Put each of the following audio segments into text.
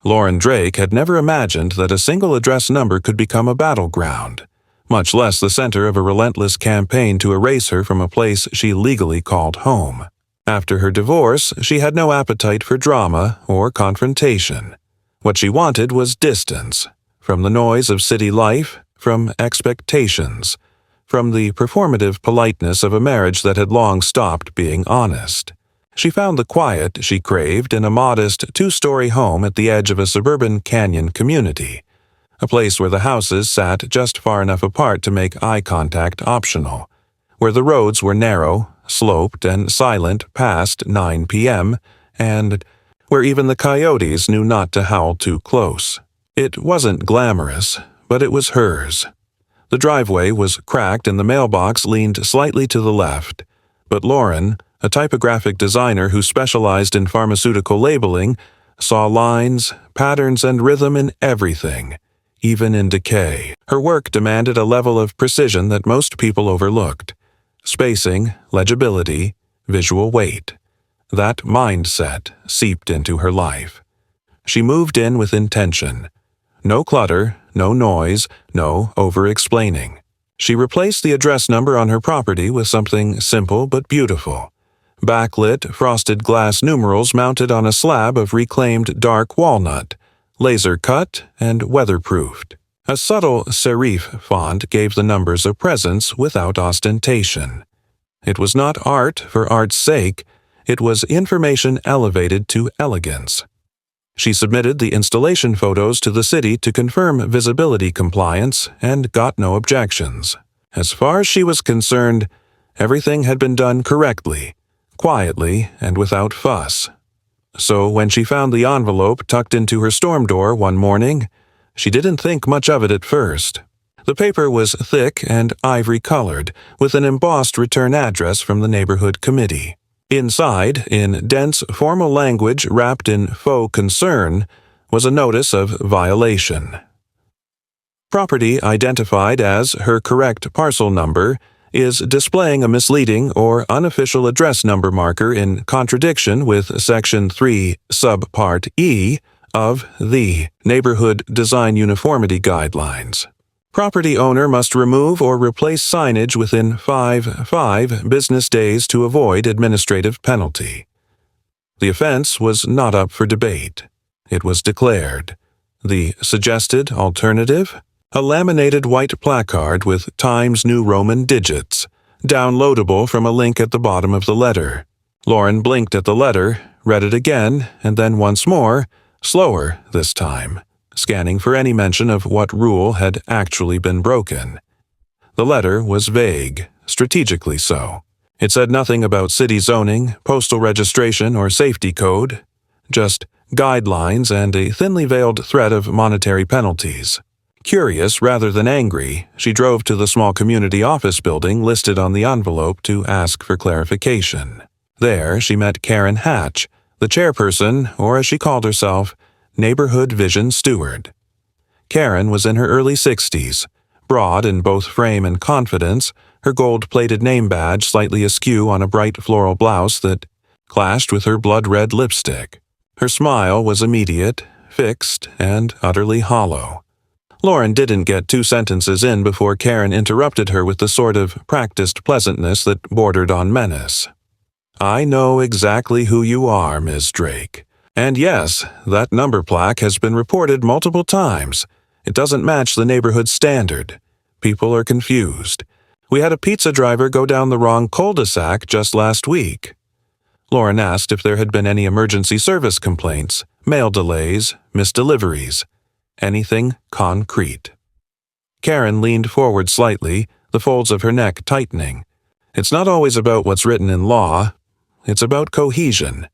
Lauren Drake had never imagined that a single address number could become a battleground, much less the center of a relentless campaign to erase her from a place she legally called home. After her divorce, she had no appetite for drama or confrontation. What she wanted was distance, from the noise of city life, from expectations, from the performative politeness of a marriage that had long stopped being honest. She found the quiet she craved in a modest two-story home at the edge of a suburban canyon community, a place where the houses sat just far enough apart to make eye contact optional, where the roads were narrow, sloped, and silent past 9 p.m., and where even the coyotes knew not to howl too close. It wasn't glamorous, but it was hers. The driveway was cracked and the mailbox leaned slightly to the left, but Lauren, a typographic designer who specialized in pharmaceutical labeling, saw lines, patterns, and rhythm in everything, even in decay. Her work demanded a level of precision that most people overlooked. Spacing, legibility, visual weight. That mindset seeped into her life. She moved in with intention. No clutter, no noise, no over-explaining. She replaced the address number on her property with something simple but beautiful. Backlit, frosted glass numerals mounted on a slab of reclaimed dark walnut, laser-cut and weatherproofed. A subtle serif font gave the numbers a presence without ostentation. It was not art for art's sake, it was information elevated to elegance. She submitted the installation photos to the city to confirm visibility compliance and got no objections. As far as she was concerned, everything had been done correctly, quietly, and without fuss. So when she found the envelope tucked into her storm door one morning, she didn't think much of it at first. The paper was thick and ivory-colored, with an embossed return address from the neighborhood committee. Inside, in dense formal language wrapped in faux concern, was a notice of violation. Property identified as her correct parcel number is displaying a misleading or unofficial address number marker in contradiction with Section 3, Subpart E of the Neighborhood Design Uniformity Guidelines. Property owner must remove or replace signage within 5 business days to avoid administrative penalty. The offense was not up for debate. It was declared. The suggested alternative? A laminated white placard with Times New Roman digits, downloadable from a link at the bottom of the letter. Lauren blinked at the letter, read it again, and then once more, slower this time, scanning for any mention of what rule had actually been broken. The letter was vague, strategically so. It said nothing about city zoning, postal registration, or safety code, just guidelines and a thinly veiled threat of monetary penalties. Curious rather than angry, she drove to the small community office building listed on the envelope to ask for clarification. There, she met Karen Hatch, the chairperson, or as she called herself, Neighborhood Vision Steward. Karen was in her early 60s, broad in both frame and confidence, her gold-plated name badge slightly askew on a bright floral blouse that clashed with her blood-red lipstick. Her smile was immediate, fixed, and utterly hollow. Lauren didn't get 2 sentences in before Karen interrupted her with the sort of practiced pleasantness that bordered on menace. "I know exactly who you are, Ms. Drake. And yes, that number plaque has been reported multiple times. It doesn't match the neighborhood standard. People are confused. We had a pizza driver go down the wrong cul-de-sac just last week." Lauren asked if there had been any emergency service complaints, mail delays, missed deliveries. Anything concrete. Karen leaned forward slightly, the folds of her neck tightening. It's not always about what's written in law. It's about cohesion.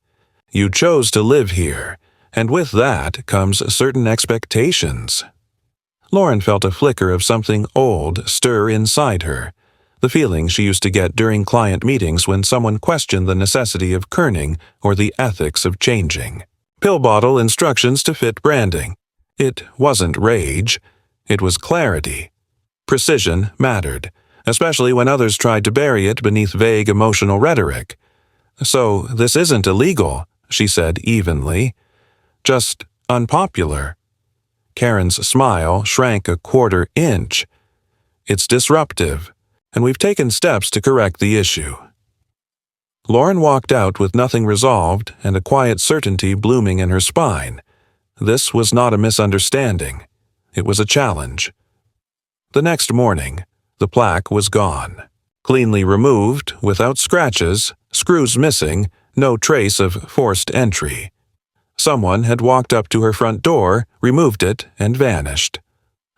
You chose to live here, and with that comes certain expectations. Lauren felt a flicker of something old stir inside her, the feeling she used to get during client meetings when someone questioned the necessity of kerning or the ethics of changing. Pill bottle instructions to fit branding. It wasn't rage. It was clarity. Precision mattered, especially when others tried to bury it beneath vague emotional rhetoric. "So this isn't illegal," she said evenly. "Just unpopular. Karen's smile shrank a quarter inch. It's disruptive, and we've taken steps to correct the issue. Lauren walked out with nothing resolved and a quiet certainty blooming in her spine. This was not a misunderstanding. It was a challenge. The next morning, the plaque was gone. Cleanly removed, without scratches, screws missing, no trace of forced entry. Someone had walked up to her front door, removed it, and vanished.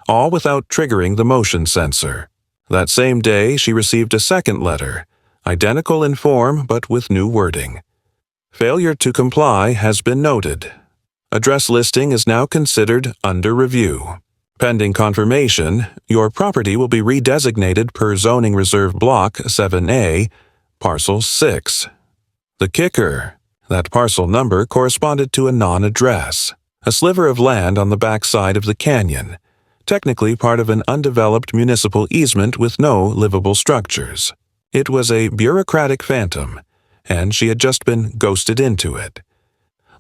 All without triggering the motion sensor. That same day, she received a second letter, identical in form but with new wording. Failure to comply has been noted. Address listing is now considered under review. Pending confirmation, your property will be redesignated per Zoning Reserve Block 7A, Parcel 6. The kicker: that parcel number corresponded to a non-address, a sliver of land on the backside of the canyon, technically part of an undeveloped municipal easement with no livable structures. It was a bureaucratic phantom, and she had just been ghosted into it.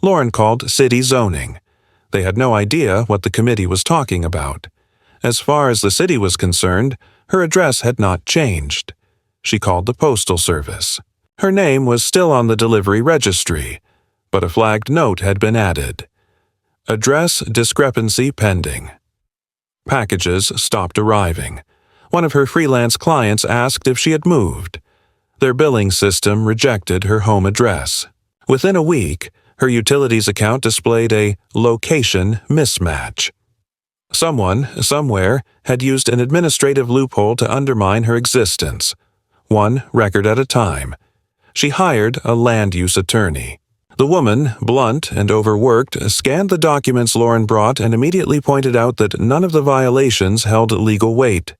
Lauren called city zoning. They had no idea what the committee was talking about. As far as the city was concerned, her address had not changed. She called the postal service. Her name was still on the delivery registry, but a flagged note had been added. Address discrepancy pending. Packages stopped arriving. One of her freelance clients asked if she had moved. Their billing system rejected her home address. Within a week, her utilities account displayed a location mismatch. Someone, somewhere, had used an administrative loophole to undermine her existence. One record at a time. She hired a land use attorney. The woman, blunt and overworked, scanned the documents Lauren brought and immediately pointed out that none of the violations held legal weight.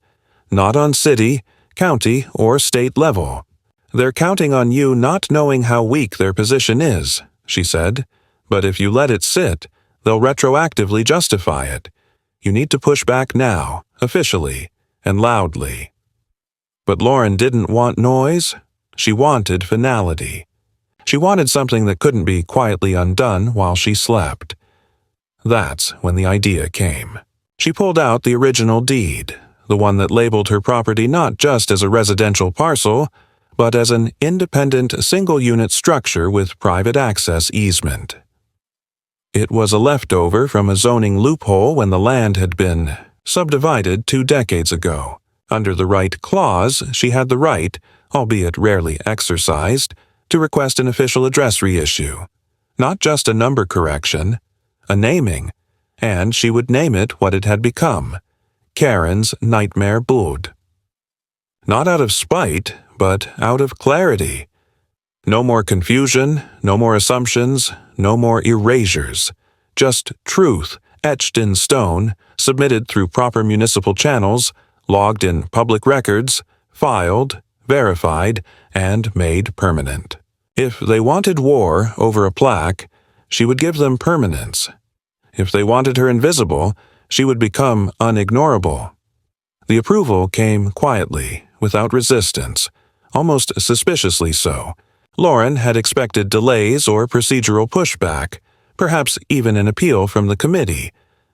Not on city, county, or state level. They're counting on you not knowing how weak their position is, she said. But if you let it sit, they'll retroactively justify it. You need to push back now, officially, and loudly. But Lauren didn't want noise. She wanted finality. She wanted something that couldn't be quietly undone while she slept. That's when the idea came. She pulled out the original deed, the one that labeled her property not just as a residential parcel, but as an independent single-unit structure with private access easement. It was a leftover from a zoning loophole when the land had been subdivided 2 decades ago. Under the right clause, she had the right, albeit rarely exercised, to request an official address reissue. Not just a number correction, a naming, and she would name it what it had become, Karen's Nightmare Blvd. Not out of spite, but out of clarity. No more confusion, no more assumptions, no more erasures. Just truth, etched in stone, submitted through proper municipal channels, logged in public records, filed, verified, and made permanent. If they wanted war over a plaque, she would give them permanence. If they wanted her invisible, she would become unignorable. The approval came quietly, without resistance, almost suspiciously so. Lauren had expected delays or procedural pushback, perhaps even an appeal from the committee,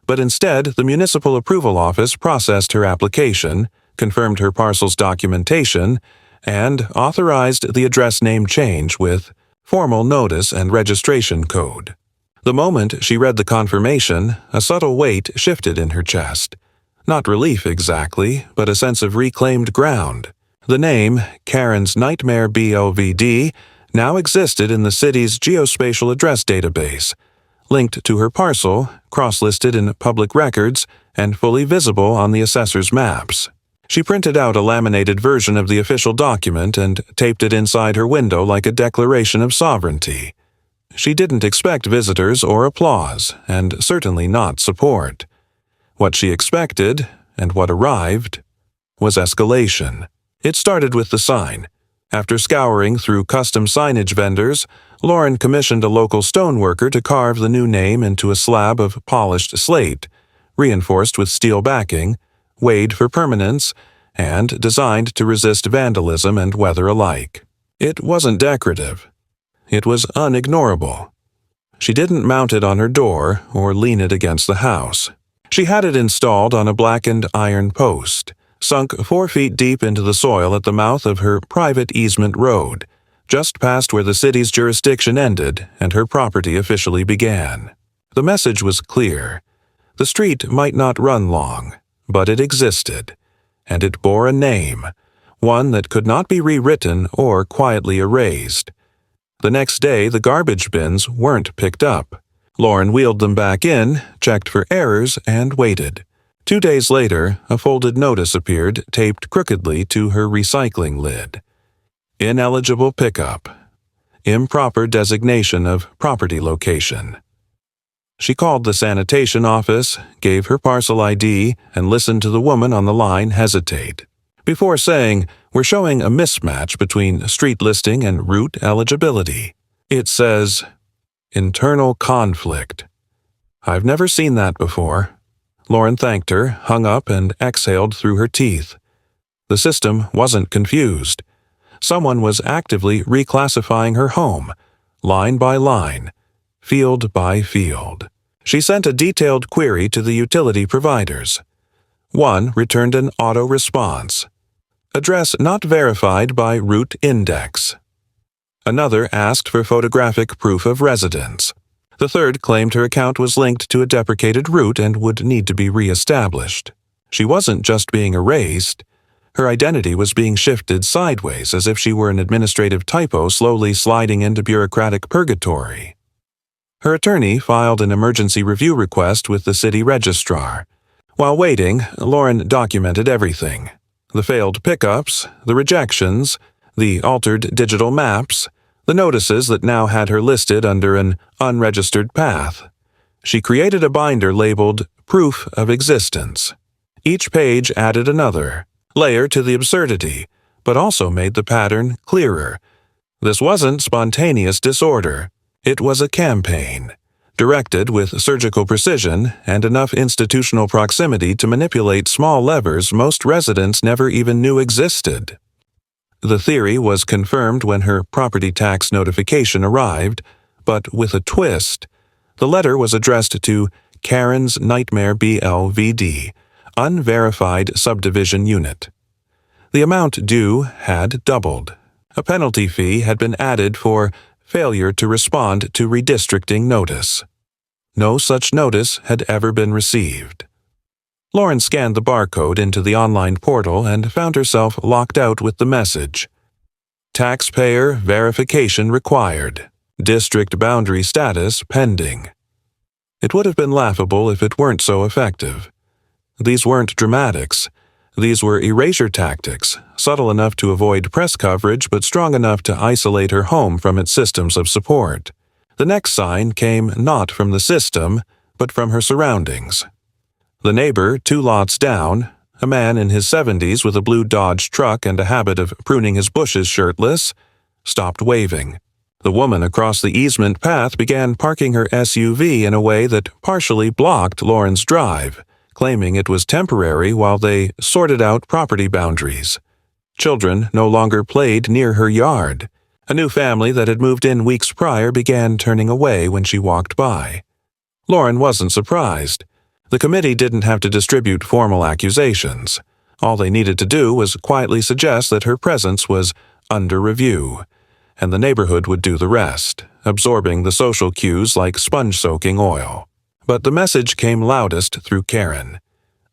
but instead the municipal approval office processed her application, confirmed her parcel's documentation, and authorized the address name change with formal notice and registration code. The moment she read the confirmation, a subtle weight shifted in her chest. Not relief exactly, but a sense of reclaimed ground. The name, Karen's Nightmare Blvd, now existed in the city's geospatial address database, linked to her parcel, cross-listed in public records, and fully visible on the assessor's maps. She printed out a laminated version of the official document and taped it inside her window like a declaration of sovereignty. She didn't expect visitors or applause, and certainly not support. What she expected, and what arrived, was escalation. It started with the sign. After scouring through custom signage vendors, Lauren commissioned a local stoneworker to carve the new name into a slab of polished slate, reinforced with steel backing, weighed for permanence, and designed to resist vandalism and weather alike. It wasn't decorative. It was unignorable. She didn't mount it on her door or lean it against the house. She had it installed on a blackened iron post, sunk 4 feet deep into the soil at the mouth of her private easement road, just past where the city's jurisdiction ended and her property officially began. The message was clear. The street might not run long, but it existed, and it bore a name, one that could not be rewritten or quietly erased. The next day, the garbage bins weren't picked up. Lauren wheeled them back in, checked for errors, and waited. 2 days later, a folded notice appeared, taped crookedly to her recycling lid. Ineligible pickup. Improper designation of property location. She called the sanitation office, gave her parcel ID, and listened to the woman on the line hesitate. Before saying, "We're showing a mismatch between street listing and route eligibility. It says, internal conflict." "I've never seen that before." Lauren thanked her, hung up, and exhaled through her teeth. The system wasn't confused. Someone was actively reclassifying her home, line by line, field by field. She sent a detailed query to the utility providers. One returned an auto response. Address not verified by route index. Another asked for photographic proof of residence. The third claimed her account was linked to a deprecated route and would need to be re-established. She wasn't just being erased. Her identity was being shifted sideways as if she were an administrative typo slowly sliding into bureaucratic purgatory. Her attorney filed an emergency review request with the city registrar. While waiting, Lauren documented everything. The failed pickups, the rejections, the altered digital maps, the notices that now had her listed under an unregistered path. She created a binder labeled Proof of Existence. Each page added another layer to the absurdity, but also made the pattern clearer. This wasn't spontaneous disorder. It was a campaign, directed with surgical precision and enough institutional proximity to manipulate small levers most residents never even knew existed. The theory was confirmed when her property tax notification arrived, but with a twist. The letter was addressed to Karen's Nightmare Blvd, Unverified Subdivision Unit. The amount due had doubled. A penalty fee had been added for failure to respond to redistricting notice. No such notice had ever been received. Lauren scanned the barcode into the online portal and found herself locked out with the message, "Taxpayer verification required. District boundary status pending." It would have been laughable if it weren't so effective. These weren't dramatics. These were erasure tactics, subtle enough to avoid press coverage but strong enough to isolate her home from its systems of support. The next sign came not from the system, but from her surroundings. The neighbor 2 lots down, a man in his 70s with a blue Dodge truck and a habit of pruning his bushes shirtless, stopped waving. The woman across the easement path began parking her SUV in a way that partially blocked Lauren's drive, claiming it was temporary while they sorted out property boundaries. Children no longer played near her yard. A new family that had moved in weeks prior began turning away when she walked by. Lauren wasn't surprised. The committee didn't have to distribute formal accusations. All they needed to do was quietly suggest that her presence was under review, and the neighborhood would do the rest, absorbing the social cues like sponge-soaking oil. But the message came loudest through Karen.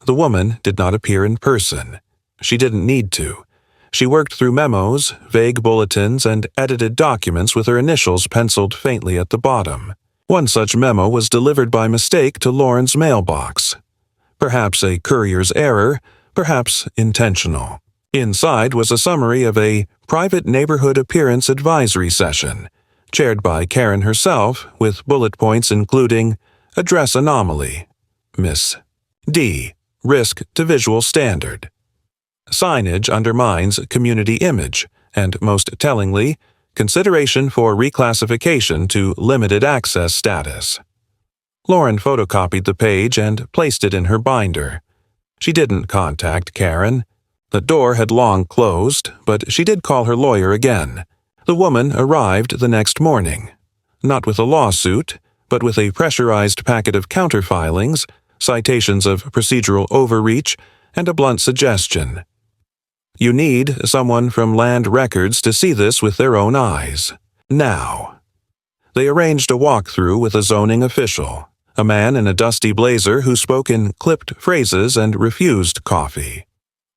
The woman did not appear in person. She didn't need to. She worked through memos, vague bulletins, and edited documents with her initials penciled faintly at the bottom. One such memo was delivered by mistake to Lauren's mailbox. Perhaps a courier's error, perhaps intentional. Inside was a summary of a private neighborhood appearance advisory session, chaired by Karen herself, with bullet points including address anomaly, Miss D, risk to visual standard. Signage undermines community image, and most tellingly, consideration for reclassification to limited access status. Lauren photocopied the page and placed it in her binder. She didn't contact Karen. The door had long closed, but she did call her lawyer again. The woman arrived the next morning. Not with a lawsuit, but with a pressurized packet of counterfilings, citations of procedural overreach, and a blunt suggestion. You need someone from Land Records to see this with their own eyes. Now. They arranged a walkthrough with a zoning official, a man in a dusty blazer who spoke in clipped phrases and refused coffee.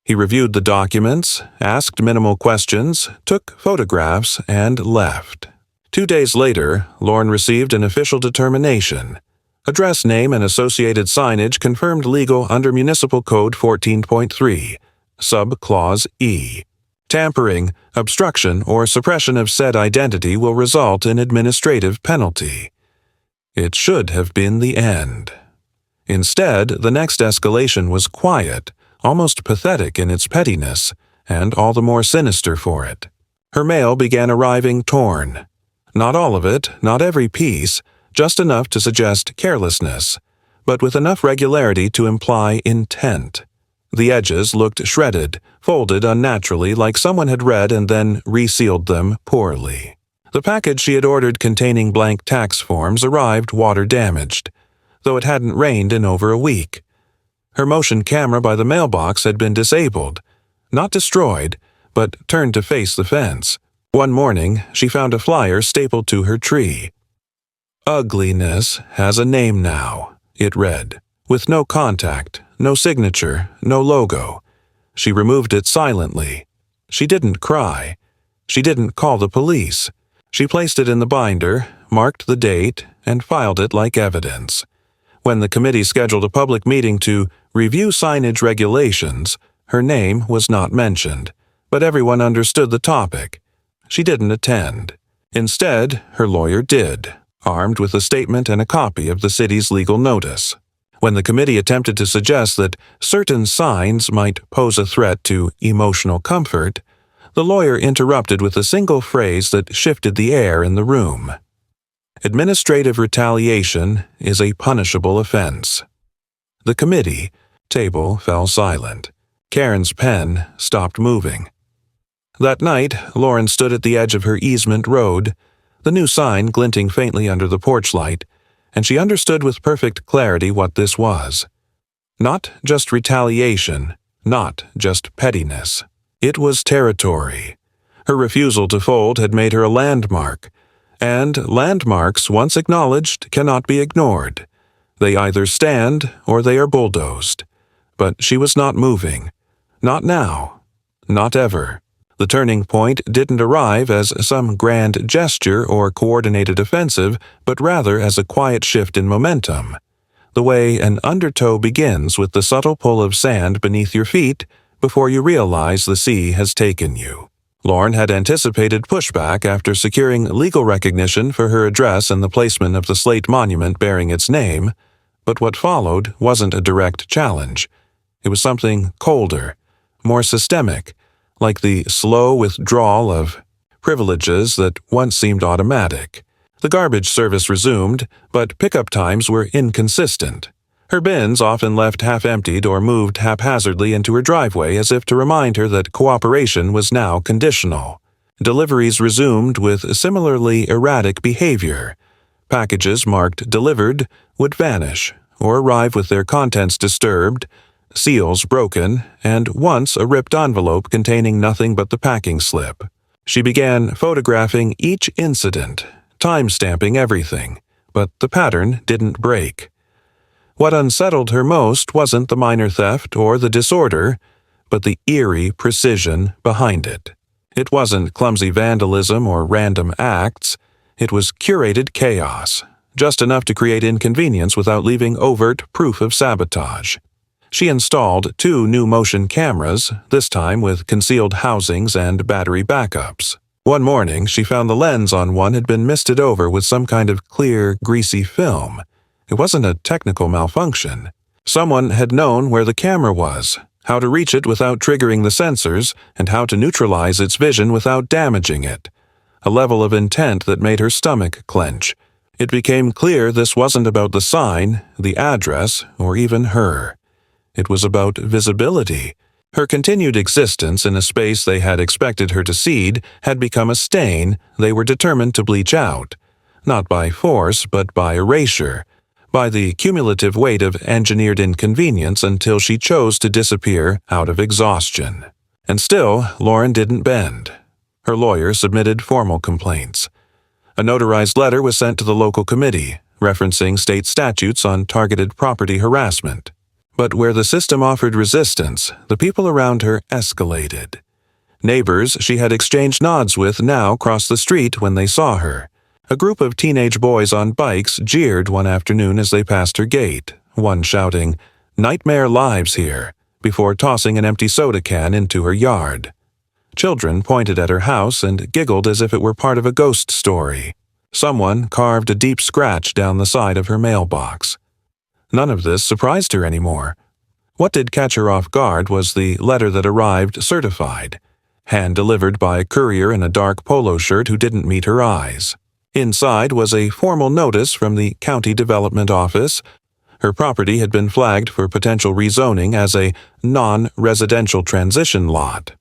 He reviewed the documents, asked minimal questions, took photographs, and left. 2 days later, Lauren received an official determination. Address name and associated signage confirmed legal under Municipal Code 14.3, Subclause E. Tampering, obstruction, or suppression of said identity will result in administrative penalty. It should have been the end. Instead, the next escalation was quiet, almost pathetic in its pettiness, and all the more sinister for it. Her mail began arriving torn. Not all of it, not every piece, just enough to suggest carelessness, but with enough regularity to imply intent. The edges looked shredded, folded unnaturally like someone had read and then resealed them poorly. The package she had ordered containing blank tax forms arrived water-damaged, though it hadn't rained in over a week. Her motion camera by the mailbox had been disabled, not destroyed, but turned to face the fence. One morning, she found a flyer stapled to her tree. "Ugliness has a name now," it read, with no contact, no signature, no logo. She removed it silently. She didn't cry. She didn't call the police. She placed it in the binder, marked the date, and filed it like evidence. When the committee scheduled a public meeting to review signage regulations, her name was not mentioned, but everyone understood the topic. She didn't attend. Instead, her lawyer did, armed with a statement and a copy of the city's legal notice. When the committee attempted to suggest that certain signs might pose a threat to emotional comfort, the lawyer interrupted with a single phrase that shifted the air in the room. Administrative retaliation is a punishable offense. The committee table fell silent. Karen's pen stopped moving. That night, Lauren stood at the edge of her easement road, the new sign glinting faintly under the porch light, and she understood with perfect clarity what this was. Not just retaliation, not just pettiness. It was territory. Her refusal to fold had made her a landmark, and landmarks, once acknowledged, cannot be ignored. They either stand or they are bulldozed. But she was not moving. Not now. Not ever. The turning point didn't arrive as some grand gesture or coordinated offensive, but rather as a quiet shift in momentum. The way an undertow begins with the subtle pull of sand beneath your feet before you realize the sea has taken you. Lauren had anticipated pushback after securing legal recognition for her address and the placement of the slate monument bearing its name, but what followed wasn't a direct challenge. It was something colder, more systemic, like the slow withdrawal of privileges that once seemed automatic. The garbage service resumed, but pickup times were inconsistent. Her bins often left half-emptied or moved haphazardly into her driveway as if to remind her that cooperation was now conditional. Deliveries resumed with similarly erratic behavior. Packages marked delivered would vanish or arrive with their contents disturbed, seals broken, and once a ripped envelope containing nothing but the packing slip. She began photographing each incident, time-stamping everything, but the pattern didn't break. What unsettled her most wasn't the minor theft or the disorder, but the eerie precision behind it. It wasn't clumsy vandalism or random acts. It was curated chaos, just enough to create inconvenience without leaving overt proof of sabotage. She installed 2 new motion cameras, this time with concealed housings and battery backups. One morning, she found the lens on one had been misted over with some kind of clear, greasy film. It wasn't a technical malfunction. Someone had known where the camera was, how to reach it without triggering the sensors, and how to neutralize its vision without damaging it. A level of intent that made her stomach clench. It became clear this wasn't about the sign, the address, or even her. It was about visibility. Her continued existence in a space they had expected her to cede had become a stain they were determined to bleach out. not by force but by erasure, by the cumulative weight of engineered inconvenience until she chose to disappear out of exhaustion. And still, Lauren didn't bend. Her lawyer submitted formal complaints. A notarized letter was sent to the local committee, referencing state statutes on targeted property harassment. But where the system offered resistance, the people around her escalated. Neighbors she had exchanged nods with now crossed the street when they saw her. A group of teenage boys on bikes jeered one afternoon as they passed her gate, one shouting, "Nightmare lives here," before tossing an empty soda can into her yard. Children pointed at her house and giggled as if it were part of a ghost story. Someone carved a deep scratch down the side of her mailbox. None of this surprised her anymore. What did catch her off guard was the letter that arrived certified, hand-delivered by a courier in a dark polo shirt who didn't meet her eyes. Inside was a formal notice from the County Development Office. Her property had been flagged for potential rezoning as a non-residential transition lot.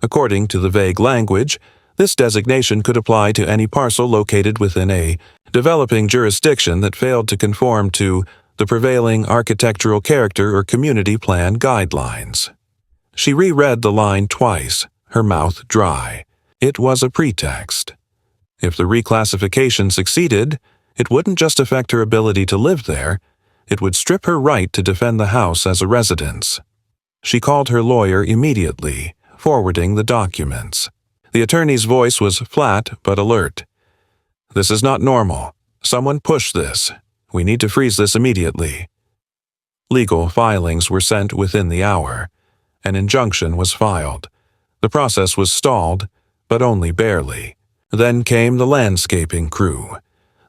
According to the vague language, this designation could apply to any parcel located within a developing jurisdiction that failed to conform to the prevailing architectural character or community plan guidelines. She reread the line twice, her mouth dry. It was a pretext. If the reclassification succeeded, it wouldn't just affect her ability to live there, it would strip her right to defend the house as a residence. She called her lawyer immediately, forwarding the documents. The attorney's voice was flat but alert. "This is not normal. Someone push this. We need to freeze this immediately." Legal filings were sent within the hour. An injunction was filed. The process was stalled, but only barely. Then came the landscaping crew.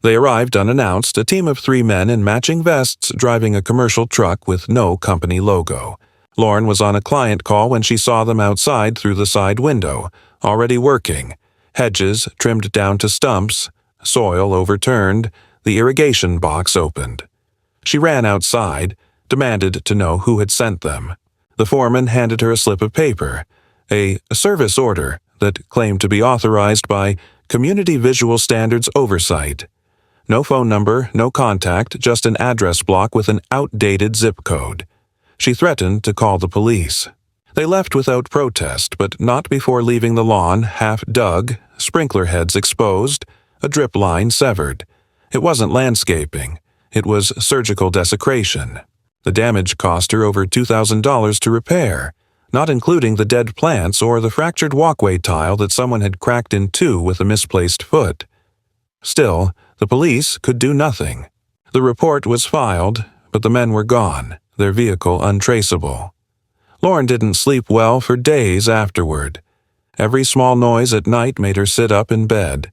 They arrived unannounced, a team of 3 men in matching vests driving a commercial truck with no company logo. Lauren was on a client call when she saw them outside through the side window, already working. Hedges trimmed down to stumps, soil overturned, the irrigation box opened. She ran outside, demanded to know who had sent them. The foreman handed her a slip of paper, a service order that claimed to be authorized by Community Visual Standards Oversight. No phone number, no contact, just an address block with an outdated zip code. She threatened to call the police. They left without protest, but not before leaving the lawn half dug, sprinkler heads exposed, a drip line severed. It wasn't landscaping. It was surgical desecration. The damage cost her over $2,000 to repair, not including the dead plants or the fractured walkway tile that someone had cracked in two with a misplaced foot. Still, the police could do nothing. The report was filed, but the men were gone, their vehicle untraceable. Lauren didn't sleep well for days afterward. Every small noise at night made her sit up in bed.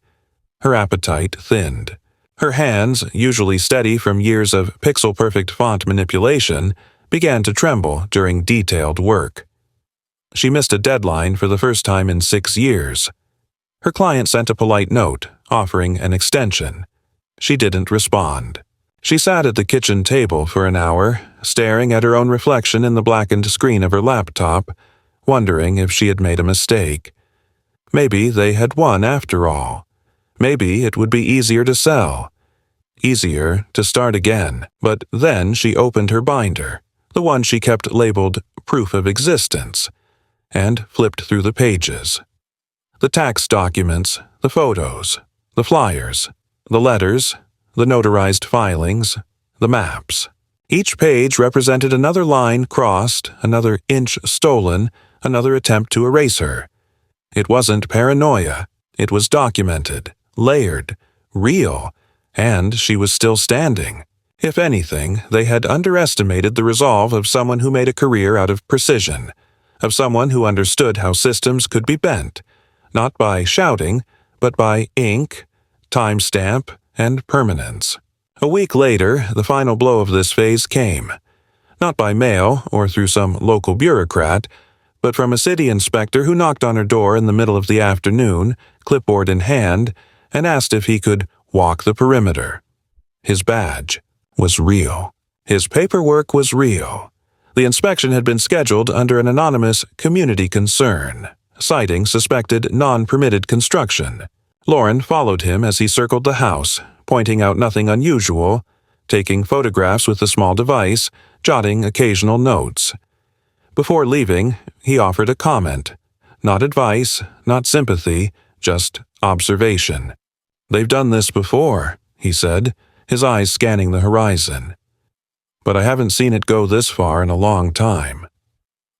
Her appetite thinned. Her hands, usually steady from years of pixel-perfect font manipulation, began to tremble during detailed work. She missed a deadline for the first time in 6 years. Her client sent a polite note, offering an extension. She didn't respond. She sat at the kitchen table for an hour, staring at her own reflection in the blackened screen of her laptop, wondering if she had made a mistake. Maybe they had won after all. Maybe it would be easier to sell. Easier to start again. But then she opened her binder, the one she kept labeled Proof of Existence, and flipped through the pages. The tax documents, the photos, the flyers, the letters, the notarized filings, the maps. Each page represented another line crossed, another inch stolen, another attempt to erase her. It wasn't paranoia. It was documented, layered, real, and she was still standing. If anything, they had underestimated the resolve of someone who made a career out of precision, of someone who understood how systems could be bent, not by shouting, but by ink, timestamp, and permanence. A week later, the final blow of this phase came. Not by mail or through some local bureaucrat, but from a city inspector who knocked on her door in the middle of the afternoon, clipboard in hand, and asked if he could walk the perimeter. His badge was real. His paperwork was real. The inspection had been scheduled under an anonymous community concern, citing suspected non-permitted construction. Lauren followed him as he circled the house, pointing out nothing unusual, taking photographs with a small device, jotting occasional notes. Before leaving, he offered a comment. Not advice, not sympathy, just observation. "They've done this before," he said, his eyes scanning the horizon. "But I haven't seen it go this far in a long time."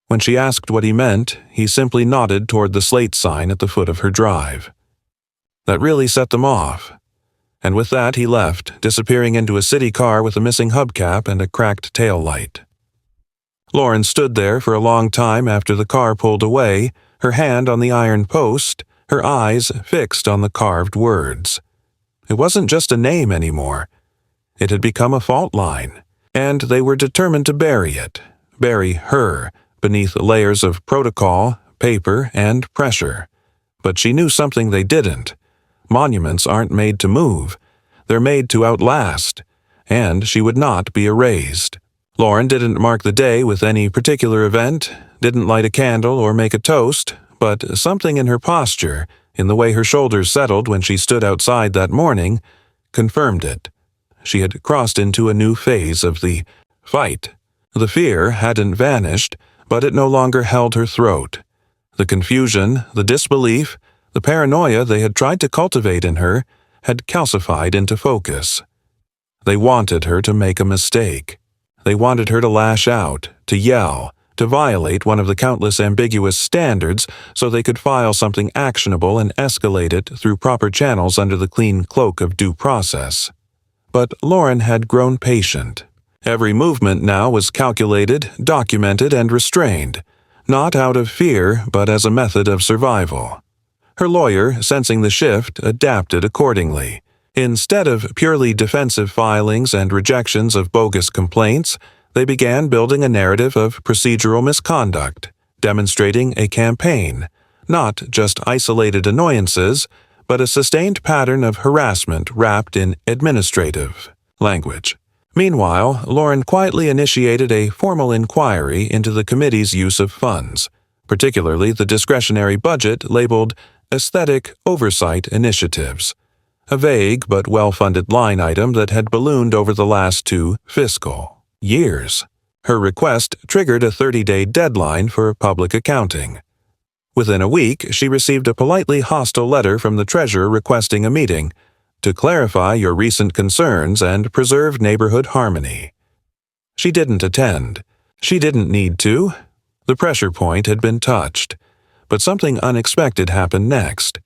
When she asked what he meant, he simply nodded toward the slate sign at the foot of her drive. That really set them off. And with that he left, disappearing into a city car with a missing hubcap and a cracked tail light. Lauren stood there for a long time after the car pulled away, her hand on the iron post, her eyes fixed on the carved words. It wasn't just a name anymore. It had become a fault line, and they were determined to bury it, bury her, beneath layers of protocol, paper, and pressure. But she knew something they didn't. Monuments aren't made to move. They're made to outlast, and she would not be erased. Lauren didn't mark the day with any particular event, didn't light a candle or make a toast, but something in her posture, in the way her shoulders settled when she stood outside that morning, confirmed it. She had crossed into a new phase of the fight. The fear hadn't vanished, but it no longer held her throat. The confusion, the disbelief, the paranoia they had tried to cultivate in her had calcified into focus. They wanted her to make a mistake. They wanted her to lash out, to yell, to violate one of the countless ambiguous standards so they could file something actionable and escalate it through proper channels under the clean cloak of due process. But Lauren had grown patient. Every movement now was calculated, documented, and restrained, not out of fear but as a method of survival. Her lawyer, sensing the shift, adapted accordingly. Instead of purely defensive filings and rejections of bogus complaints, they began building a narrative of procedural misconduct, demonstrating a campaign, not just isolated annoyances, but a sustained pattern of harassment wrapped in administrative language. Meanwhile, Lauren quietly initiated a formal inquiry into the committee's use of funds, particularly the discretionary budget labeled Aesthetic Oversight Initiatives, a vague but well-funded line item that had ballooned over the last 2 fiscal years. Her request triggered a 30-day deadline for public accounting. Within a week, she received a politely hostile letter from the treasurer requesting a meeting to clarify your recent concerns and preserve neighborhood harmony. She didn't attend. She didn't need to. The pressure point had been touched. But something unexpected happened next.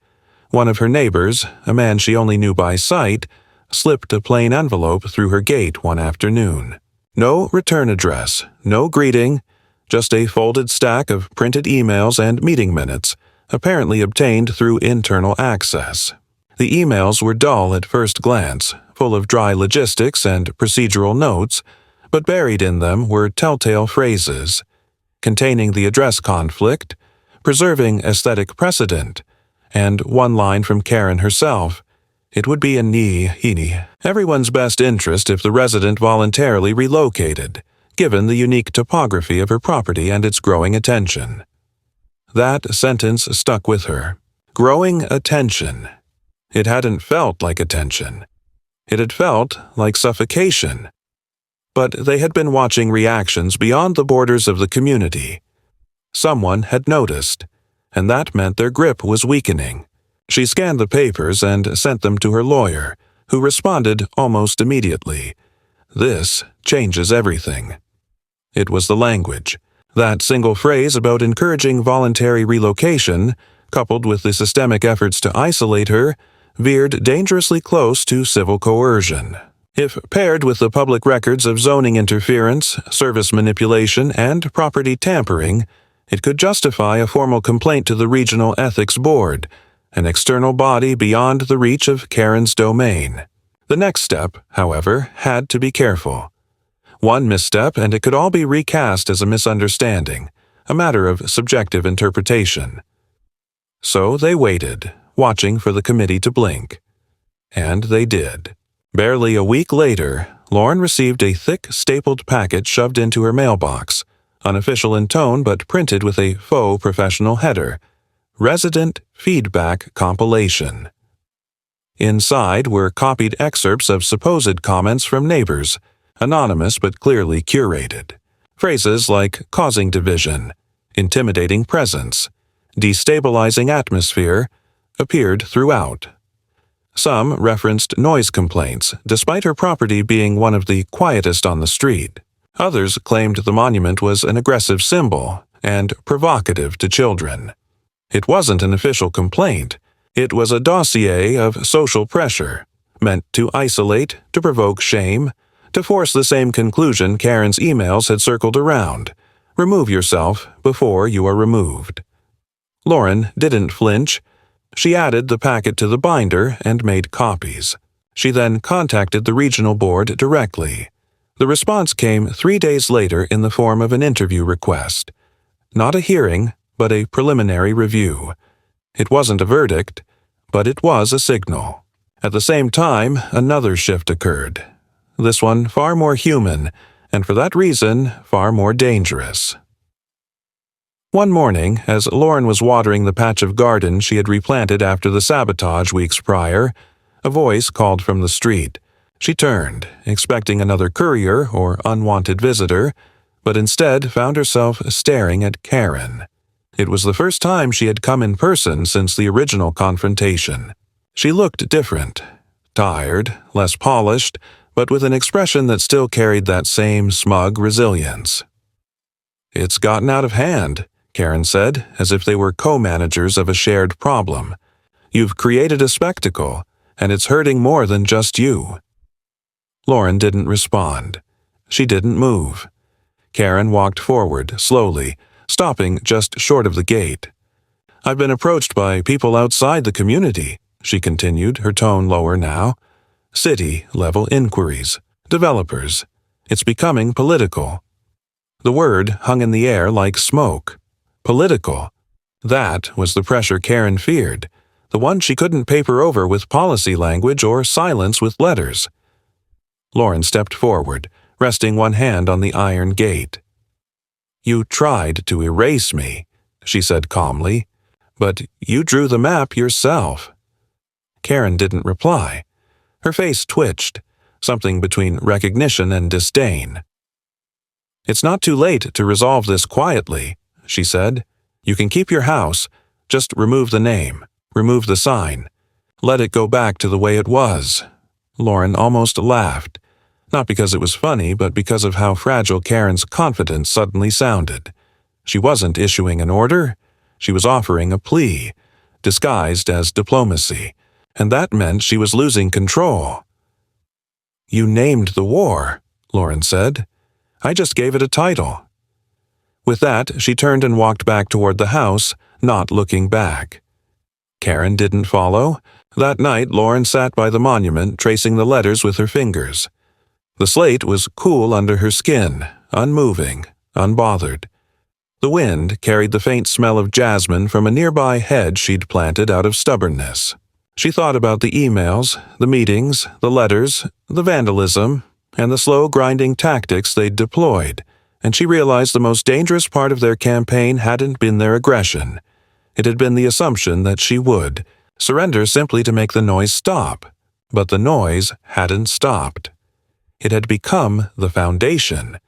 One of her neighbors, a man she only knew by sight, slipped a plain envelope through her gate one afternoon. No return address, no greeting, just a folded stack of printed emails and meeting minutes, apparently obtained through internal access. The emails were dull at first glance, full of dry logistics and procedural notes, but buried in them were telltale phrases, containing the address conflict, preserving aesthetic precedent, and one line from Karen herself. It would be in everyone's best interest if the resident voluntarily relocated, given the unique topography of her property and its growing attention. That sentence stuck with her. Growing attention. It hadn't felt like attention. It had felt like suffocation. But they had been watching reactions beyond the borders of the community. Someone had noticed, and that meant their grip was weakening. She scanned the papers and sent them to her lawyer, who responded almost immediately. "This changes everything." It was the language. That single phrase about encouraging voluntary relocation, coupled with the systemic efforts to isolate her, veered dangerously close to civil coercion. If paired with the public records of zoning interference, service manipulation, and property tampering, it could justify a formal complaint to the Regional Ethics Board, an external body beyond the reach of Karen's domain. The next step, however, had to be careful. One misstep and it could all be recast as a misunderstanding, a matter of subjective interpretation. So they waited, watching for the committee to blink. And they did. Barely a week later, Lauren received a thick, stapled packet shoved into her mailbox, unofficial in tone but printed with a faux professional header, Resident Feedback Compilation. Inside were copied excerpts of supposed comments from neighbors, anonymous but clearly curated. Phrases like causing division, intimidating presence, destabilizing atmosphere appeared throughout. Some referenced noise complaints, despite her property being one of the quietest on the street. Others claimed the monument was an aggressive symbol and provocative to children. It wasn't an official complaint. It was a dossier of social pressure, meant to isolate, to provoke shame, to force the same conclusion Karen's emails had circled around. Remove yourself before you are removed. Lauren didn't flinch. She added the packet to the binder and made copies. She then contacted the regional board directly. The response came 3 days later in the form of an interview request. Not a hearing, but a preliminary review. It wasn't a verdict, but it was a signal. At the same time, another shift occurred. This one far more human, and for that reason, far more dangerous. One morning, as Lauren was watering the patch of garden she had replanted after the sabotage weeks prior, a voice called from the street. She turned, expecting another courier or unwanted visitor, but instead found herself staring at Karen. It was the first time she had come in person since the original confrontation. She looked different, tired, less polished, but with an expression that still carried that same smug resilience. "It's gotten out of hand," Karen said, as if they were co-managers of a shared problem. "You've created a spectacle, and it's hurting more than just you." Lauren didn't respond. She didn't move. Karen walked forward, slowly, stopping just short of the gate. "I've been approached by people outside the community," she continued, her tone lower now. "City-level inquiries, developers. It's becoming political." The word hung in the air like smoke. Political. That was the pressure Karen feared, the one she couldn't paper over with policy language or silence with letters. Lauren stepped forward, resting one hand on the iron gate. "You tried to erase me," she said calmly, "but you drew the map yourself." Karen didn't reply. Her face twitched, something between recognition and disdain. "It's not too late to resolve this quietly," she said. "You can keep your house, just remove the name, remove the sign. Let it go back to the way it was." Lauren almost laughed, not because it was funny, but because of how fragile Karen's confidence suddenly sounded. She wasn't issuing an order, she was offering a plea, disguised as diplomacy, and that meant she was losing control. "You named the war," Lauren said. "I just gave it a title." With that, she turned and walked back toward the house, not looking back. Karen didn't follow. That night, Lauren sat by the monument, tracing the letters with her fingers. The slate was cool under her skin, unmoving, unbothered. The wind carried the faint smell of jasmine from a nearby hedge she'd planted out of stubbornness. She thought about the emails, the meetings, the letters, the vandalism, and the slow grinding tactics they'd deployed, and she realized the most dangerous part of their campaign hadn't been their aggression. It had been the assumption that she would surrender simply to make the noise stop. But the noise hadn't stopped. It had become the foundation.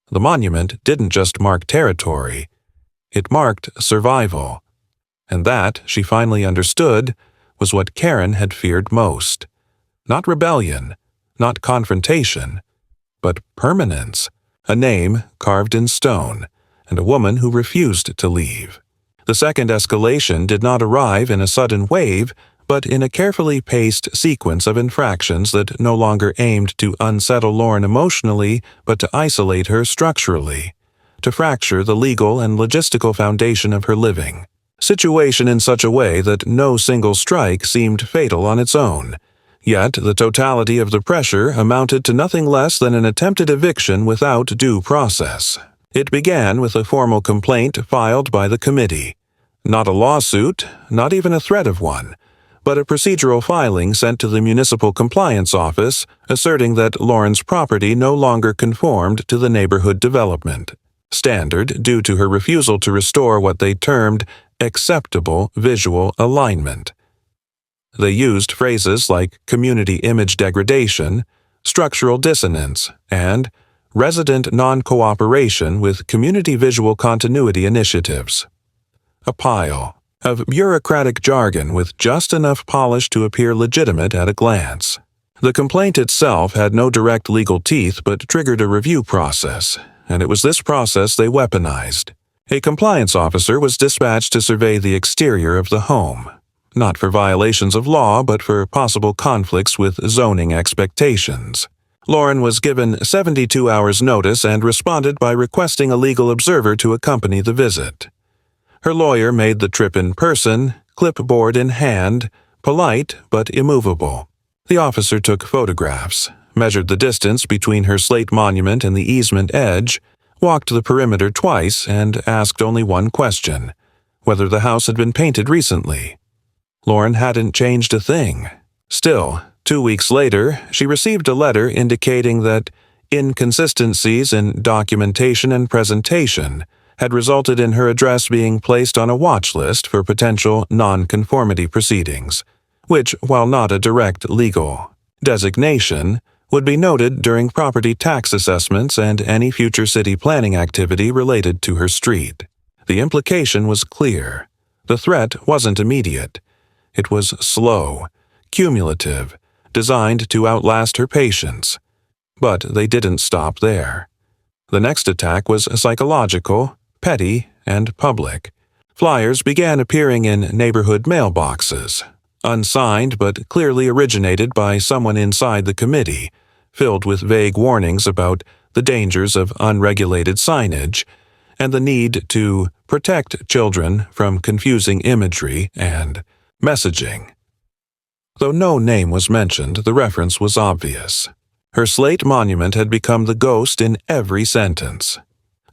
The monument didn't just mark territory. It marked survival. And that, she finally understood, was what Karen had feared most. Not rebellion, not confrontation, but permanence. A name carved in stone, and a woman who refused to leave. The second escalation did not arrive in a sudden wave, but in a carefully paced sequence of infractions that no longer aimed to unsettle Lauren emotionally, but to isolate her structurally, to fracture the legal and logistical foundation of her living. Situation in such a way that no single strike seemed fatal on its own. Yet the totality of the pressure amounted to nothing less than an attempted eviction without due process. It began with a formal complaint filed by the committee. Not a lawsuit, not even a threat of one, but a procedural filing sent to the Municipal Compliance Office asserting that Lauren's property no longer conformed to the neighborhood development standard due to her refusal to restore what they termed acceptable visual alignment. They used phrases like community image degradation, structural dissonance, and resident non-cooperation with community visual continuity initiatives. A pile of bureaucratic jargon with just enough polish to appear legitimate at a glance. The complaint itself had no direct legal teeth but triggered a review process, and it was this process they weaponized. A compliance officer was dispatched to survey the exterior of the home, not for violations of law but for possible conflicts with zoning expectations. Lauren was given 72 hours' notice and responded by requesting a legal observer to accompany the visit. Her lawyer made the trip in person, clipboard in hand, polite but immovable. The officer took photographs, measured the distance between her slate monument and the easement edge, walked the perimeter twice, and asked only one question: whether the house had been painted recently. Lauren hadn't changed a thing. Still, 2 weeks later, she received a letter indicating that inconsistencies in documentation and presentation had resulted in her address being placed on a watch list for potential non-conformity proceedings, which, while not a direct legal designation, would be noted during property tax assessments and any future city planning activity related to her street. The implication was clear. The threat wasn't immediate. It was slow, cumulative, designed to outlast her patience. But they didn't stop there. The next attack was psychological, petty, and public. Flyers began appearing in neighborhood mailboxes, unsigned but clearly originated by someone inside the committee, filled with vague warnings about the dangers of unregulated signage and the need to protect children from confusing imagery and messaging. Though no name was mentioned, the reference was obvious. Her slate monument had become the ghost in every sentence.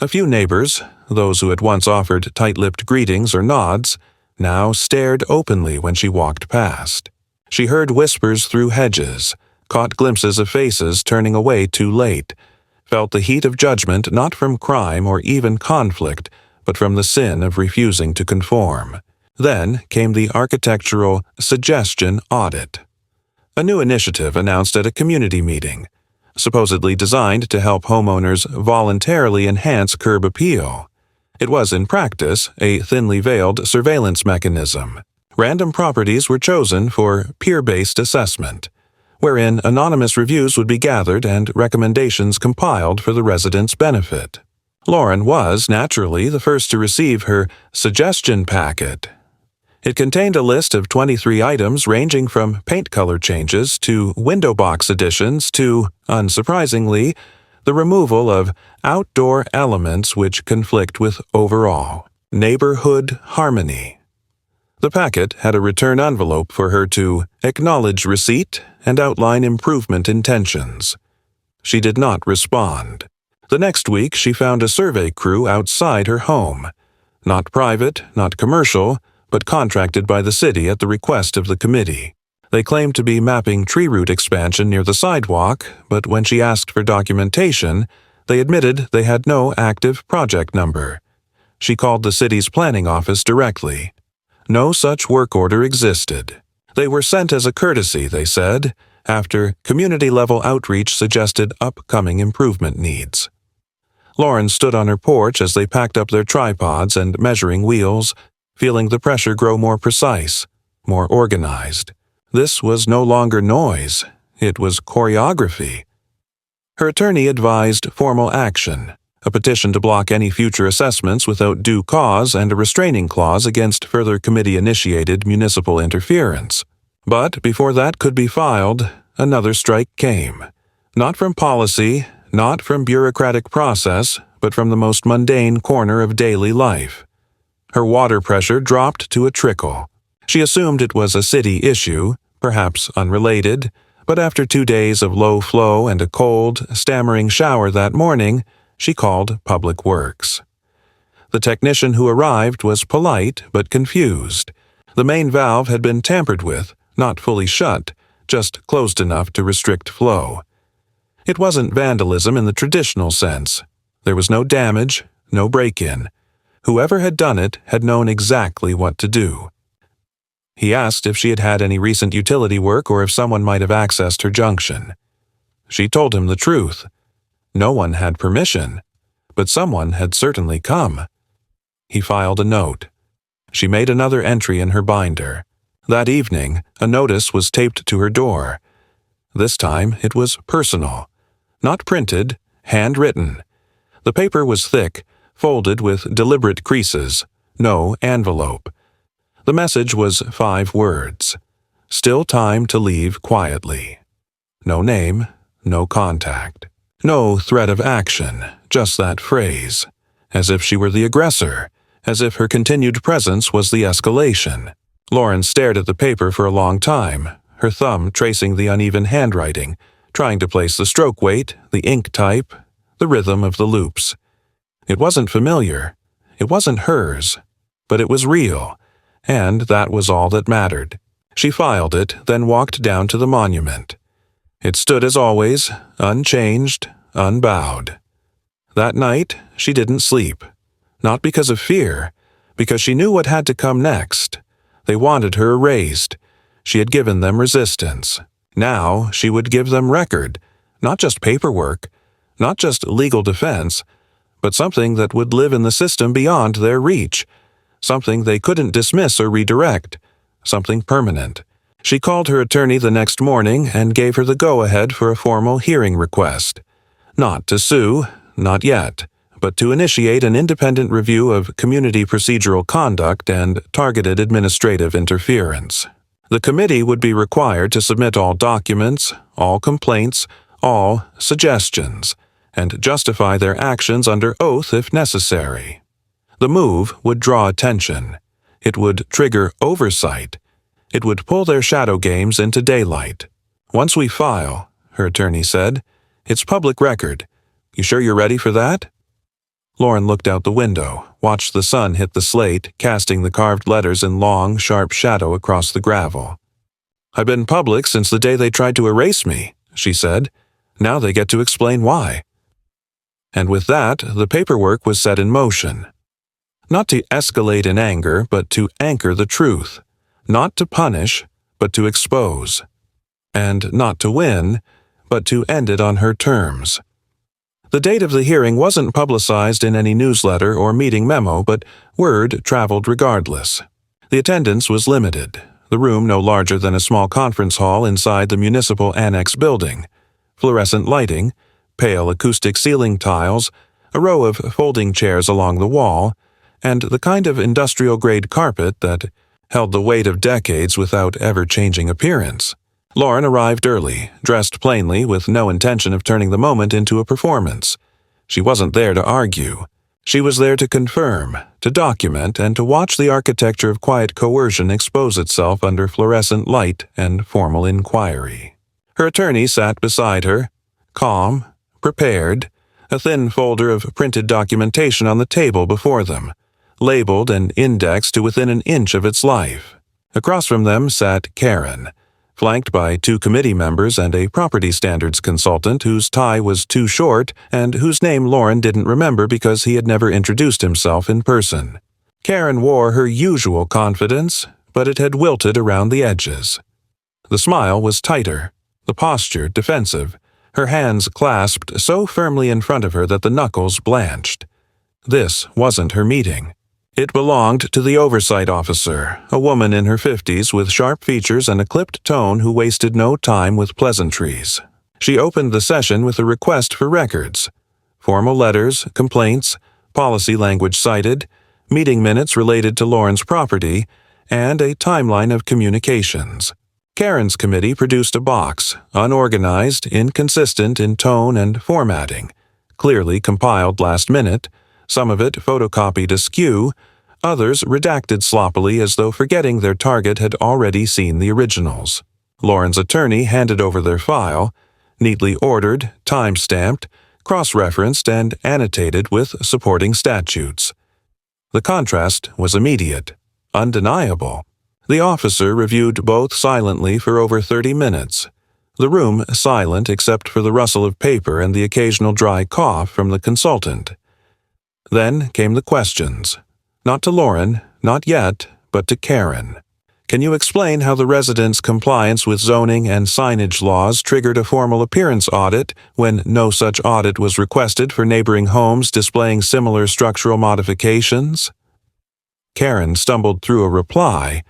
A few neighbors, those who had once offered tight-lipped greetings or nods, now stared openly when she walked past. She heard whispers through hedges, caught glimpses of faces turning away too late, felt the heat of judgment not from crime or even conflict, but from the sin of refusing to conform. Then came the architectural suggestion audit, a new initiative announced at a community meeting, supposedly designed to help homeowners voluntarily enhance curb appeal. It was, in practice, a thinly veiled surveillance mechanism. Random properties were chosen for peer-based assessment, wherein anonymous reviews would be gathered and recommendations compiled for the residents' benefit. Lauren was, naturally, the first to receive her suggestion packet. It contained a list of 23 items ranging from paint color changes to window box additions to, unsurprisingly, the removal of outdoor elements which conflict with overall neighborhood harmony. The packet had a return envelope for her to acknowledge receipt and outline improvement intentions. She did not respond. The next week she found a survey crew outside her home, not private, not commercial, but contracted by the city at the request of the committee. They claimed to be mapping tree root expansion near the sidewalk, but when she asked for documentation, they admitted they had no active project number. She called the city's planning office directly. No such work order existed. They were sent as a courtesy, they said, after community-level outreach suggested upcoming improvement needs. Lauren stood on her porch as they packed up their tripods and measuring wheels, feeling the pressure grow more precise, more organized. This was no longer noise, it was choreography. Her attorney advised formal action, a petition to block any future assessments without due cause and a restraining clause against further committee-initiated municipal interference. But before that could be filed, another strike came. Not from policy, not from bureaucratic process, but from the most mundane corner of daily life. Her water pressure dropped to a trickle. She assumed it was a city issue, perhaps unrelated, but after 2 days of low flow and a cold, stammering shower that morning, she called Public Works. The technician who arrived was polite but confused. The main valve had been tampered with, not fully shut, just closed enough to restrict flow. It wasn't vandalism in the traditional sense. There was no damage, no break-in. Whoever had done it had known exactly what to do. He asked if she had had any recent utility work or if someone might have accessed her junction. She told him the truth. No one had permission, but someone had certainly come. He filed a note. She made another entry in her binder. That evening, a notice was taped to her door. This time, it was personal. Not printed, handwritten. The paper was thick, folded with deliberate creases, no envelope. The message was 5 words. Still time to leave quietly. No name, no contact. No threat of action, just that phrase. As if she were the aggressor, as if her continued presence was the escalation. Lauren stared at the paper for a long time, her thumb tracing the uneven handwriting, trying to place the stroke weight, the ink type, the rhythm of the loops. It wasn't familiar. It wasn't hers. But it was real, and that was all that mattered. She filed it, then walked down to the monument. It stood as always, unchanged, unbowed. That night, she didn't sleep. Not because of fear, because she knew what had to come next. They wanted her erased. She had given them resistance. Now she would give them record, not just paperwork, not just legal defense, but something that would live in the system beyond their reach, something they couldn't dismiss or redirect, something permanent. She called her attorney the next morning and gave her the go-ahead for a formal hearing request. Not to sue, not yet, but to initiate an independent review of community procedural conduct and targeted administrative interference. The committee would be required to submit all documents, all complaints, all suggestions, and justify their actions under oath if necessary. The move would draw attention. It would trigger oversight. It would pull their shadow games into daylight. Once we file, her attorney said, it's public record. You sure you're ready for that? Lauren looked out the window, watched the sun hit the slate, casting the carved letters in long, sharp shadow across the gravel. I've been public since the day they tried to erase me, she said. Now they get to explain why. And with that, the paperwork was set in motion. Not to escalate in anger, but to anchor the truth. Not to punish, but to expose. And not to win, but to end it on her terms. The date of the hearing wasn't publicized in any newsletter or meeting memo, but word traveled regardless. The attendance was limited, the room no larger than a small conference hall inside the municipal annex building. Fluorescent lighting, pale acoustic ceiling tiles, a row of folding chairs along the wall, and the kind of industrial-grade carpet that held the weight of decades without ever-changing appearance. Lauren arrived early, dressed plainly, with no intention of turning the moment into a performance. She wasn't there to argue. She was there to confirm, to document, and to watch the architecture of quiet coercion expose itself under fluorescent light and formal inquiry. Her attorney sat beside her, calm, prepared, a thin folder of printed documentation on the table before them, labeled and indexed to within an inch of its life. Across from them sat Karen, flanked by 2 committee members and a property standards consultant whose tie was too short and whose name Lauren didn't remember because he had never introduced himself in person. Karen wore her usual confidence, but it had wilted around the edges. The smile was tighter, the posture defensive, her hands clasped so firmly in front of her that the knuckles blanched. This wasn't her meeting. It belonged to the oversight officer, a woman in her 50s with sharp features and a clipped tone who wasted no time with pleasantries. She opened the session with a request for records. Formal letters, complaints, policy language cited, meeting minutes related to Lauren's property, and a timeline of communications. Karen's committee produced a box, unorganized, inconsistent in tone and formatting, clearly compiled last minute, some of it photocopied askew, others redacted sloppily as though forgetting their target had already seen the originals. Lauren's attorney handed over their file, neatly ordered, time-stamped, cross-referenced, and annotated with supporting statutes. The contrast was immediate, undeniable. The officer reviewed both silently for over 30 minutes, the room silent except for the rustle of paper and the occasional dry cough from the consultant. Then came the questions. Not to Lauren, not yet, but to Karen. Can you explain how the resident's compliance with zoning and signage laws triggered a formal appearance audit when no such audit was requested for neighboring homes displaying similar structural modifications? Karen stumbled through a reply,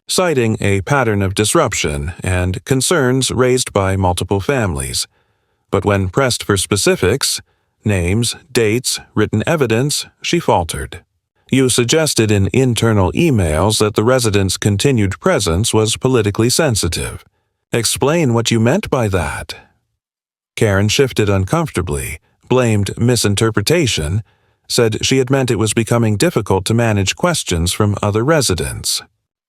citing a pattern of disruption and concerns raised by multiple families. But when pressed for specifics, names, dates, written evidence, she faltered. You suggested in internal emails that the resident's continued presence was politically sensitive. Explain what you meant by that. Karen shifted uncomfortably, blamed misinterpretation, said she had meant it was becoming difficult to manage questions from other residents.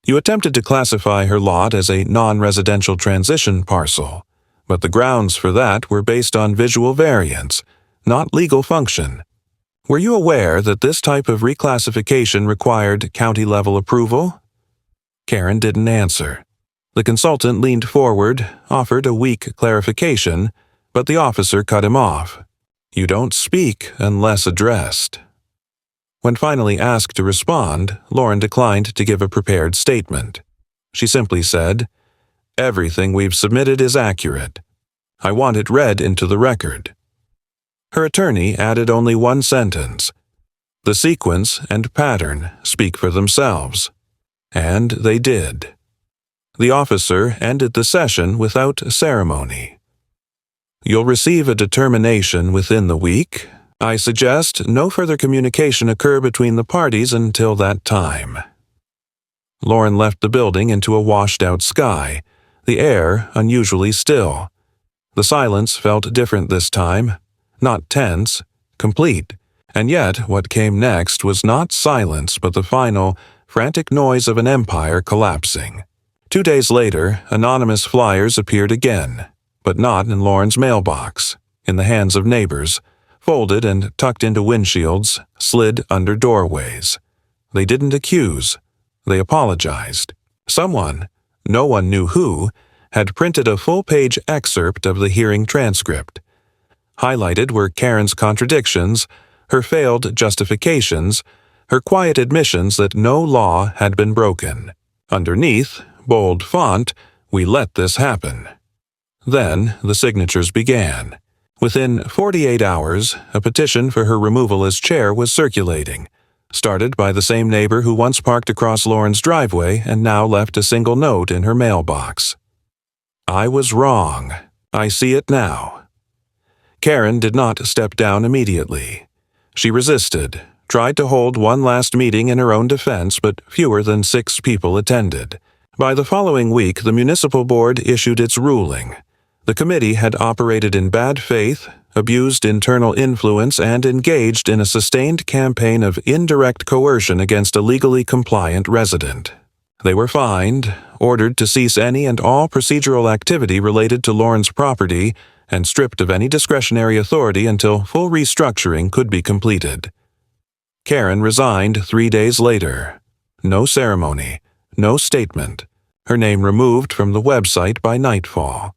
You attempted to classify her lot as a non-residential transition parcel, but the grounds for that were based on visual variance, not legal function. Were you aware that this type of reclassification required county-level approval? Karen didn't answer. The consultant leaned forward, offered a weak clarification, but the officer cut him off. You don't speak unless addressed. When finally asked to respond, Lauren declined to give a prepared statement. She simply said, "Everything we've submitted is accurate. I want it read into the record." Her attorney added only one sentence. The sequence and pattern speak for themselves. And they did. The officer ended the session without ceremony. You'll receive a determination within the week. I suggest no further communication occur between the parties until that time. Lauren left the building into a washed-out sky, the air unusually still. The silence felt different this time. Not tense, complete, and yet what came next was not silence but the final, frantic noise of an empire collapsing. 2 days later, anonymous flyers appeared again, but not in Lauren's mailbox, in the hands of neighbors, folded and tucked into windshields, slid under doorways. They didn't accuse. They apologized. Someone, no one knew who, had printed a full-page excerpt of the hearing transcript. Highlighted were Karen's contradictions, her failed justifications, her quiet admissions that no law had been broken. Underneath, bold font, "We let this happen." Then the signatures began. Within 48 hours, a petition for her removal as chair was circulating, started by the same neighbor who once parked across Lauren's driveway and now left a single note in her mailbox. "I was wrong. I see it now." Karen did not step down immediately. She resisted, tried to hold one last meeting in her own defense, but fewer than 6 people attended. By the following week, the municipal board issued its ruling. The committee had operated in bad faith, abused internal influence, and engaged in a sustained campaign of indirect coercion against a legally compliant resident. They were fined, ordered to cease any and all procedural activity related to Lauren's property, and stripped of any discretionary authority until full restructuring could be completed. Karen resigned 3 days later. No ceremony, no statement. Her name removed from the website by nightfall.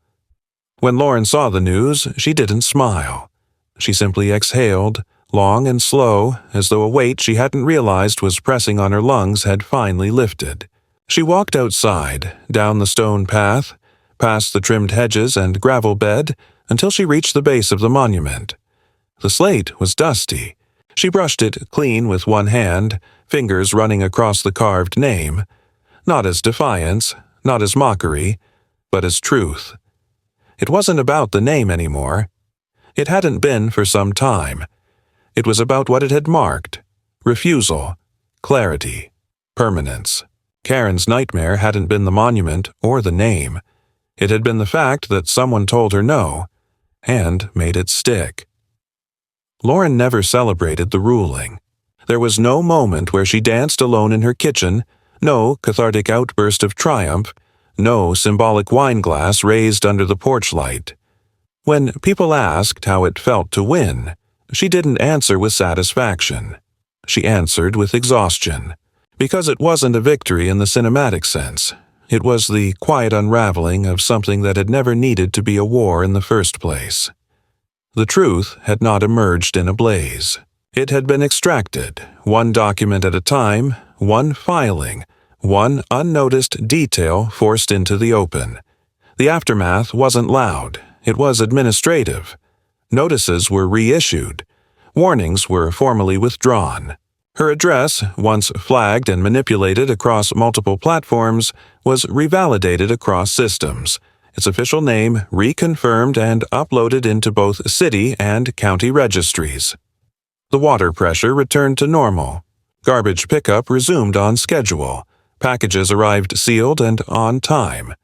When Lauren saw the news, she didn't smile. She simply exhaled, long and slow, as though a weight she hadn't realized was pressing on her lungs had finally lifted. She walked outside, down the stone path, past the trimmed hedges and gravel bed, until she reached the base of the monument. The slate was dusty. She brushed it clean with one hand, fingers running across the carved name, not as defiance, not as mockery, but as truth. It wasn't about the name anymore. It hadn't been for some time. It was about what it had marked: refusal, clarity, permanence. Karen's nightmare hadn't been the monument or the name. It had been the fact that someone told her no, and made it stick. Lauren never celebrated the ruling. There was no moment where she danced alone in her kitchen, no cathartic outburst of triumph, no symbolic wine glass raised under the porch light. When people asked how it felt to win, she didn't answer with satisfaction. She answered with exhaustion, because it wasn't a victory in the cinematic sense. It was the quiet unraveling of something that had never needed to be a war in the first place. The truth had not emerged in a blaze. It had been extracted, one document at a time, one filing, One unnoticed detail forced into the open. The aftermath wasn't loud, it was administrative. Notices were reissued. Warnings were formally withdrawn. Her address, once flagged and manipulated across multiple platforms, was revalidated across systems, its official name reconfirmed and uploaded into both city and county registries. The water pressure returned to normal. Garbage pickup resumed on schedule. Packages arrived sealed and on time.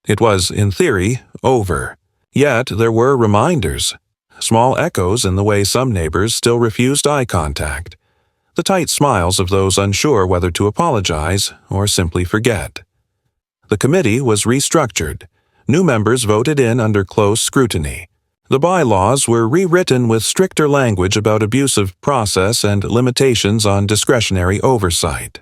It was, in theory, over. Yet there were reminders. Small echoes in the way some neighbors still refused eye contact. The tight smiles of those unsure whether to apologize or simply forget. The committee was restructured. New members voted in under close scrutiny. The bylaws were rewritten with stricter language about abusive process and limitations on discretionary oversight.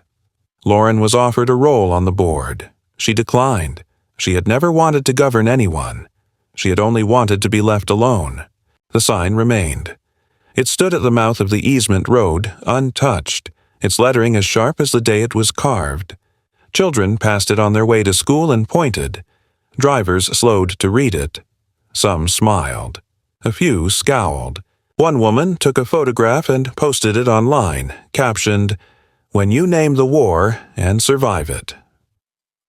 Lauren was offered a role on the board. She declined. She had never wanted to govern anyone. She had only wanted to be left alone. The sign remained. It stood at the mouth of the easement road, untouched, its lettering as sharp as the day it was carved. Children passed it on their way to school and pointed. Drivers slowed to read it. Some smiled. A few scowled. One woman took a photograph and posted it online, captioned, "When you name the war and survive it."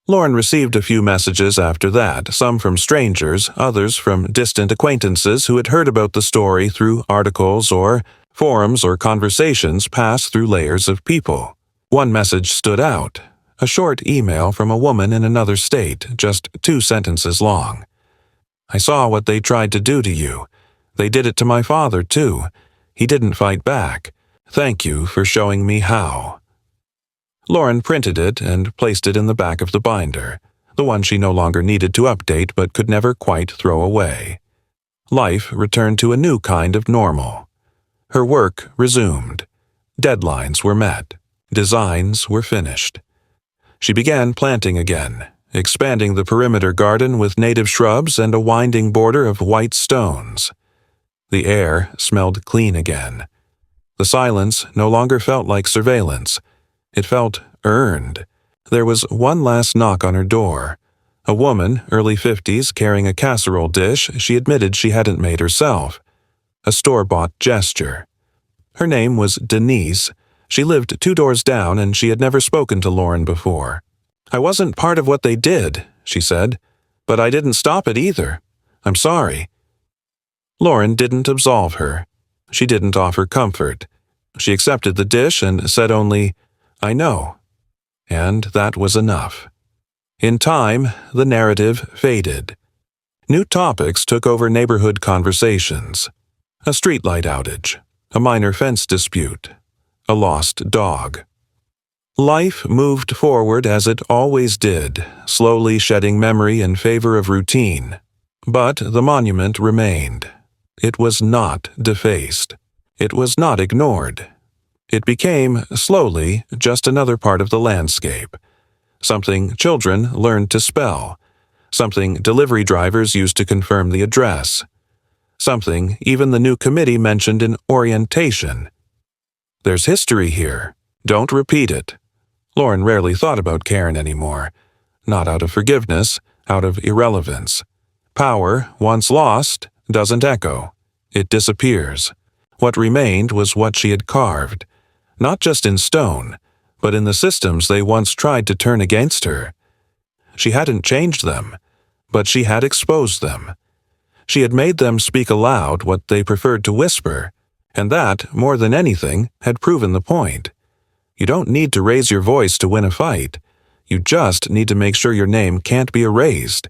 Lauren received a few messages after that, some from strangers, others from distant acquaintances who had heard about the story through articles or forums or conversations passed through layers of people. One message stood out, a short email from a woman in another state, just 2 sentences long. "I saw what they tried to do to you. They did it to my father, too. He didn't fight back. Thank you for showing me how." Lauren printed it and placed it in the back of the binder, the one she no longer needed to update but could never quite throw away. Life returned to a new kind of normal. Her work resumed. Deadlines were met. Designs were finished. She began planting again, expanding the perimeter garden with native shrubs and a winding border of white stones. The air smelled clean again. The silence no longer felt like surveillance. It felt earned. There was one last knock on her door. A woman, early 50s, carrying a casserole dish she admitted she hadn't made herself. A store-bought gesture. Her name was Denise. She lived 2 doors down and she had never spoken to Lauren before. "I wasn't part of what they did," she said, "but I didn't stop it either. I'm sorry." Lauren didn't absolve her. She didn't offer comfort. She accepted the dish and said only, "I know." And that was enough. In time, the narrative faded. New topics took over neighborhood conversations. A streetlight outage, a minor fence dispute, a lost dog. Life moved forward as it always did, slowly shedding memory in favor of routine. But the monument remained. It was not defaced. It was not ignored. It became, slowly, just another part of the landscape. Something children learned to spell. Something delivery drivers used to confirm the address. Something even the new committee mentioned in orientation. There's history here. Don't repeat it. Lauren rarely thought about Karen anymore. Not out of forgiveness, out of irrelevance. Power, once lost, doesn't echo. It disappears. What remained was what she had carved. Not just in stone, but in the systems they once tried to turn against her. She hadn't changed them, but she had exposed them. She had made them speak aloud what they preferred to whisper, and that, more than anything, had proven the point. You don't need to raise your voice to win a fight. You just need to make sure your name can't be erased.